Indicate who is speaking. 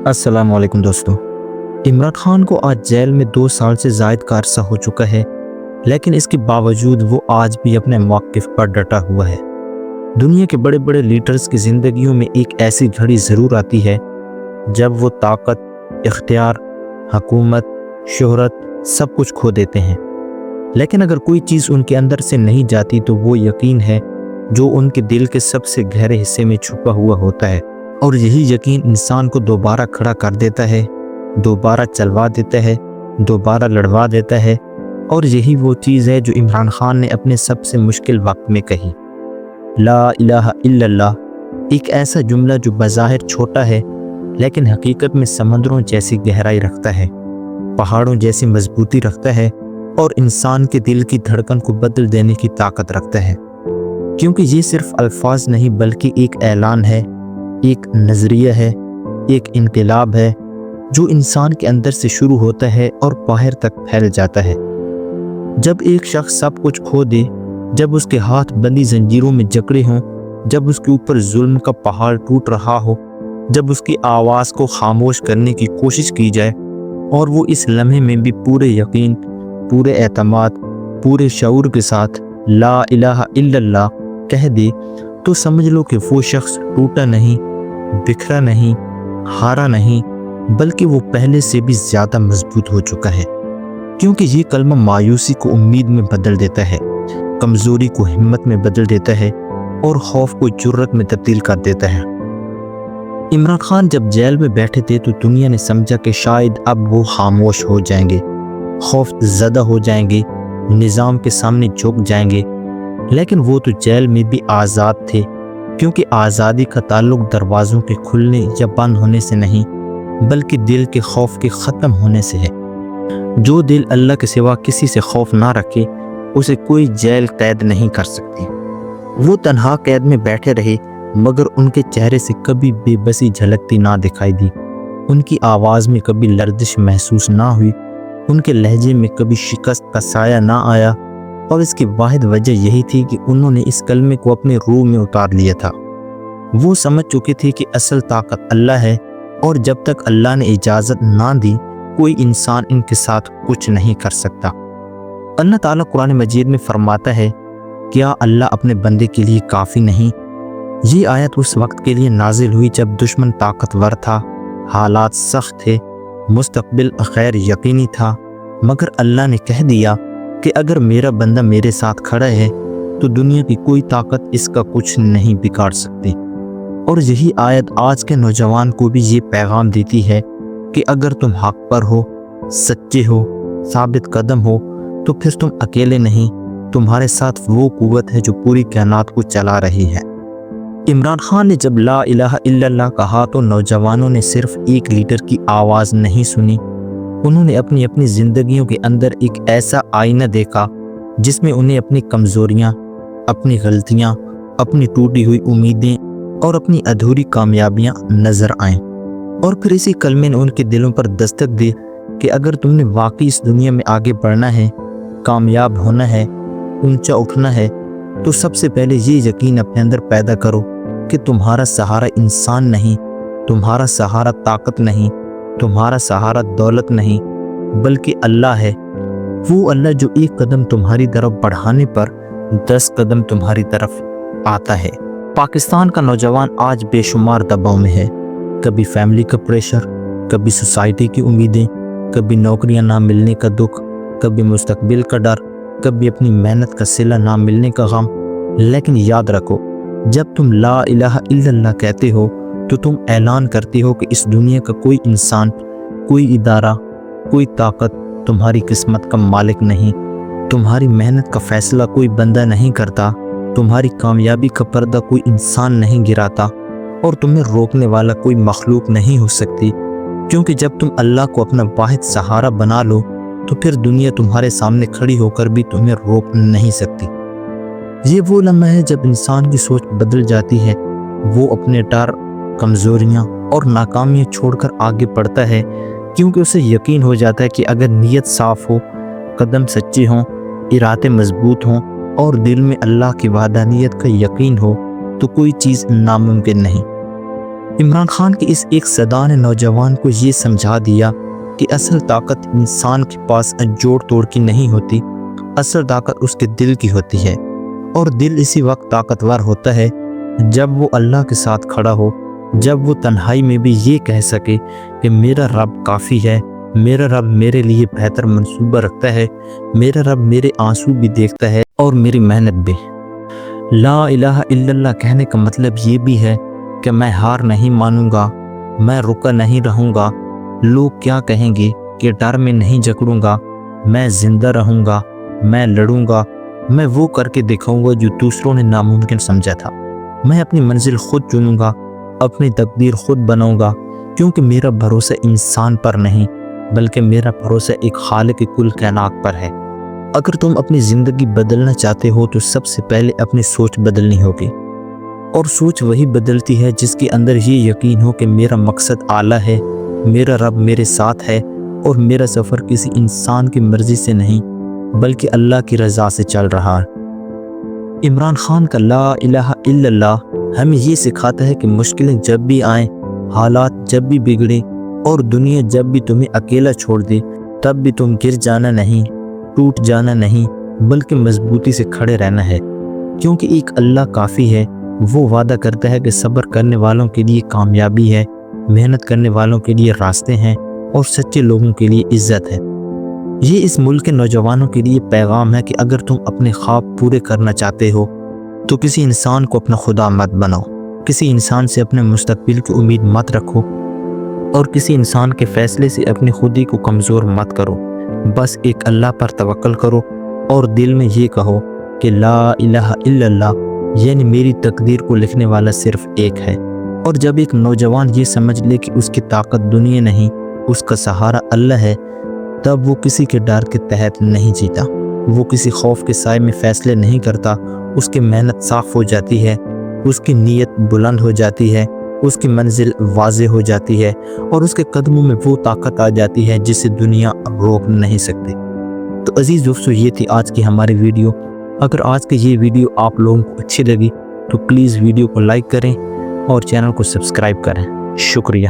Speaker 1: अस्सलाम वालेकुम दोस्तों। इमरान खान को आज जेल में 2 साल से ज़ायद का अरसा हो चुका है, लेकिन इसके बावजूद वो आज भी अपने मौक़िफ़ पर डटा हुआ है। दुनिया के बड़े बड़े लीडर्स की ज़िंदगियों में एक ऐसी घड़ी ज़रूर आती है जब वो ताकत, इख्तियार, हुकूमत, शोहरत सब कुछ खो देते हैं। लेकिन अगर कोई चीज़ उनके अंदर से नहीं जाती तो वो यकीन है जो उनके दिल के सबसे गहरे हिस्से में छुपा हुआ होता है, और यही यकीन इंसान को दोबारा खड़ा कर देता है, दोबारा चलवा देता है, दोबारा लड़वा देता है। और यही वो चीज़ है जो इमरान खान ने अपने सबसे मुश्किल वक्त में कही। ला इलाहा इल्लल्लाह, एक ऐसा जुमला जो बज़ाहिर छोटा है लेकिन हकीकत में समंदरों जैसी गहराई रखता है, पहाड़ों जैसी मजबूती रखता है और इंसान के दिल की धड़कन को बदल देने की ताकत रखता है। क्योंकि ये सिर्फ अल्फाज नहीं बल्कि एक ऐलान है, एक नज़रिया है, एक इनकलाब है जो इंसान के अंदर से शुरू होता है और बाहर तक फैल जाता है। जब एक शख्स सब कुछ खो दे, जब उसके हाथ बंदी जंजीरों में जकड़े हों, जब उसके ऊपर जुल्म का पहाड़ टूट रहा हो, जब उसकी आवाज़ को खामोश करने की कोशिश की जाए और वो इस लम्हे में भी पूरे यकीन, पूरे एतमाद, पूरे शऊर के साथ ला इलाहा इल्लल्लाह कह दे, तो समझ लो कि वो शख्स टूटा नहीं, बिखरा नहीं, हारा नहीं, बल्कि वो पहले से भी ज़्यादा मजबूत हो चुका है। क्योंकि ये कलमा मायूसी को उम्मीद में बदल देता है, कमज़ोरी को हिम्मत में बदल देता है और खौफ को जुर्रत में तब्दील कर देता है। इमरान खान जब जेल में बैठे थे तो दुनिया ने समझा कि शायद अब वो खामोश हो जाएंगे, खौफ ज़दा हो जाएंगे, निज़ाम के सामने झुक जाएंगे। लेकिन वो तो जेल में भी आज़ाद थे, क्योंकि आज़ादी का ताल्लुक दरवाज़ों के खुलने या बंद होने से नहीं बल्कि दिल के खौफ के ख़त्म होने से है। जो दिल अल्लाह के सिवा किसी से खौफ ना रखे उसे कोई जेल कैद नहीं कर सकती। वो तन्हा कैद में बैठे रहे मगर उनके चेहरे से कभी बेबसी झलकती ना दिखाई दी, उनकी आवाज़ में कभी लर्जिश महसूस ना हुई, उनके लहजे में कभी शिकस्त का साया ना आया। और इसकी वाहिद वजह यही थी कि उन्होंने इस कलमे को अपने रूह में उतार लिया था। वो समझ चुके थे कि असल ताकत अल्लाह है और जब तक अल्लाह ने इजाज़त ना दी कोई इंसान इनके साथ कुछ नहीं कर सकता। अल्लाह ताला कुरान मजीद में फरमाता है, क्या अल्लाह अपने बंदे के लिए काफ़ी नहीं। ये आयत उस वक्त के लिए नाजिल हुई जब दुश्मन ताकतवर था, हालात सख्त थे, मुस्तकबिल गैर यकीनी था, मगर अल्लाह ने कह दिया कि अगर मेरा बंदा मेरे साथ खड़ा है तो दुनिया की कोई ताकत इसका कुछ नहीं बिगाड़ सकती। और यही आयत आज के नौजवान को भी ये पैगाम देती है कि अगर तुम हक पर हो, सच्चे हो, साबित कदम हो तो फिर तुम अकेले नहीं, तुम्हारे साथ वो कुव्वत है जो पूरी कायनात को चला रही है। इमरान खान ने जब ला इलाहा इल्लल्लाह कहा तो नौजवानों ने सिर्फ एक लीडर की आवाज़ नहीं सुनी, उन्होंने अपनी अपनी ज़िंदगियों के अंदर एक ऐसा आईना देखा जिसमें उन्हें अपनी कमज़ोरियाँ, अपनी गलतियाँ, अपनी टूटी हुई उम्मीदें और अपनी अधूरी कामयाबियाँ नज़र आएं। और फिर इसी कलमे ने उनके दिलों पर दस्तक दी कि अगर तुमने वाकई इस दुनिया में आगे बढ़ना है, कामयाब होना है, ऊंचा उठना है, तो सबसे पहले ये यकीन अपने अंदर पैदा करो कि तुम्हारा सहारा इंसान नहीं, तुम्हारा सहारा ताकत नहीं, तुम्हारा सहारा दौलत नहीं, बल्कि अल्लाह है। वो अल्लाह जो एक कदम तुम्हारी तरफ बढ़ाने पर 10 कदम तुम्हारी तरफ आता है। पाकिस्तान का नौजवान आज बेशुमार दबाव में है, कभी फैमिली का प्रेशर, कभी सोसाइटी की उम्मीदें, कभी नौकरियां ना मिलने का दुख, कभी मुस्तकबिल का डर, कभी अपनी मेहनत का सिला ना मिलने का गम। लेकिन याद रखो, जब तुम ला इलाहा इल्लल्लाह कहते हो तो तुम ऐलान करते हो कि इस दुनिया का कोई इंसान, कोई इदारा, कोई ताकत तुम्हारी किस्मत का मालिक नहीं, तुम्हारी मेहनत का फैसला कोई बंदा नहीं करता, तुम्हारी कामयाबी का पर्दा कोई इंसान नहीं गिराता और तुम्हें रोकने वाला कोई मखलूक नहीं हो सकती। क्योंकि जब तुम अल्लाह को अपना वाहिद सहारा बना लो तो फिर दुनिया तुम्हारे सामने खड़ी होकर भी तुम्हें रोक नहीं सकती। ये वो लम्हा है जब इंसान की सोच बदल जाती है, वो अपने डर, कमज़ोरियाँ और नाकामियाँ छोड़कर आगे बढ़ता है, क्योंकि उसे यकीन हो जाता है कि अगर नीयत साफ़ हो, कदम सच्चे हों, इरादे मजबूत हों और दिल में अल्लाह की वादानियत का यकीन हो तो कोई चीज़ नामुमकिन नहीं। عمران خان کی اس ایک صدا نے نوجوان کو یہ سمجھا دیا کہ اصل طاقت انسان کے پاس جوڑ توڑ کی نہیں ہوتی، اصل طاقت اس کے دل کی ہوتی ہے، اور دل اسی وقت طاقتور ہوتا ہے جب وہ اللہ کے ساتھ کھڑا ہو، جب وہ تنہائی میں بھی یہ کہہ سکے کہ میرا رب کافی ہے، میرا رب میرے لیے بہتر منصوبہ رکھتا ہے، میرا رب میرے آنسو بھی دیکھتا ہے اور میری محنت بھی۔ لا الہ الا اللہ کہنے کا مطلب یہ بھی ہے کہ میں ہار نہیں مانوں گا، میں رکا نہیں رہوں گا، لوگ کیا کہیں گے کہ ڈر میں نہیں جکڑوں گا، میں زندہ رہوں گا، میں لڑوں گا، میں وہ کر کے دکھاؤں گا جو دوسروں نے ناممکن سمجھا تھا، میں اپنی منزل خود چنوں گا، اپنی تقدیر خود بناؤں گا، کیونکہ میرا بھروسہ انسان پر نہیں بلکہ میرا بھروسہ ایک خالق کل کائنات پر ہے۔ اگر تم اپنی زندگی بدلنا چاہتے ہو تو سب سے پہلے اپنی سوچ بدلنی ہوگی، اور سوچ وہی بدلتی ہے جس کے اندر یہ یقین ہو کہ میرا مقصد اعلیٰ ہے، میرا رب میرے ساتھ ہے، اور میرا سفر کسی انسان کی مرضی سے نہیں بلکہ اللہ کی رضا سے چل رہا ہے۔ عمران خان کا لا الہ الا اللہ ہمیں یہ سکھاتا ہے کہ مشکلیں جب بھی آئیں، حالات جب بھی بگڑیں اور دنیا جب بھی تمہیں اکیلا چھوڑ دے، تب بھی تم گر جانا نہیں، ٹوٹ جانا نہیں، بلکہ مضبوطی سے کھڑے رہنا ہے، کیونکہ ایک اللہ کافی ہے۔ وہ وعدہ کرتا ہے کہ صبر کرنے والوں کے لیے کامیابی ہے، محنت کرنے والوں کے لیے راستے ہیں، اور سچے لوگوں کے لیے عزت ہے۔ یہ اس ملک کے نوجوانوں کے لیے پیغام ہے کہ اگر تم اپنے خواب پورے کرنا چاہتے ہو تو کسی انسان کو اپنا خدا مت بناؤ، کسی انسان سے اپنے مستقبل کی امید مت رکھو، اور کسی انسان کے فیصلے سے اپنی خودی کو کمزور مت کرو۔ بس ایک اللہ پر توکل کرو اور دل میں یہ کہو کہ لا الہ الا اللہ، یعنی میری تقدیر کو لکھنے والا صرف ایک ہے۔ اور جب ایک نوجوان یہ سمجھ لے کہ اس کی طاقت دنیا نہیں، اس کا سہارا اللہ ہے، تب وہ کسی کے ڈر کے تحت نہیں جیتا، وہ کسی خوف کے سائے میں فیصلے نہیں کرتا، اس کی محنت صاف ہو جاتی ہے، اس کی نیت بلند ہو جاتی ہے، اس کی منزل واضح ہو جاتی ہے، اور اس کے قدموں میں وہ طاقت آ جاتی ہے جسے دنیا روک نہیں سکتی۔ تو عزیز دوستو، یہ تھی آج کی ہماری ویڈیو۔ اگر آج کی یہ ویڈیو آپ لوگوں کو اچھی لگی تو پلیز ویڈیو کو لائک کریں اور چینل کو سبسکرائب کریں۔ شکریہ۔